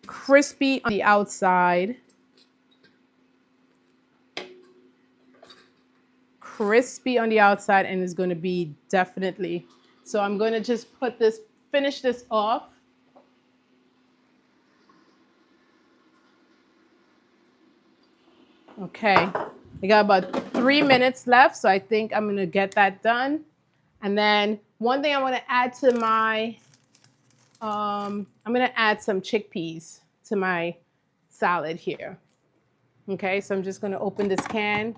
Crispy on the outside. Crispy on the outside, and it's going to be definitely. So I'm going to just finish this off. Okay, I got about 3 minutes left, so I think I'm going to get that done. And then one thing I want to add to my, I'm going to add some chickpeas to my salad here. Okay, so I'm just going to open this can.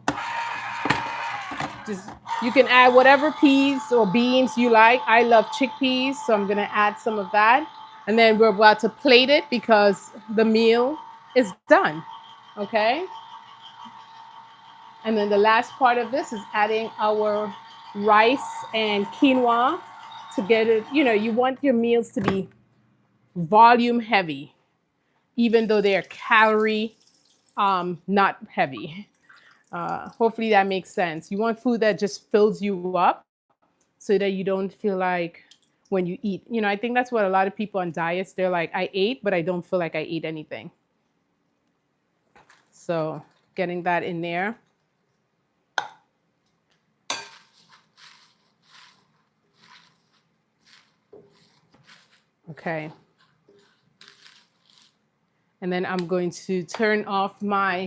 You can add whatever peas or beans you like. I love chickpeas, so I'm going to add some of that. And then we're about to plate it because the meal is done. Okay? And then the last part of this is adding our rice and quinoa to get it. You know, you want your meals to be volume heavy, even though they are calorie not heavy. Hopefully that makes sense. You want food that just fills you up so that you don't feel like when you eat. You know, I think that's what a lot of people on diets, they're like, I ate, but I don't feel like I ate anything. So getting that in there. Okay. And then I'm going to turn off my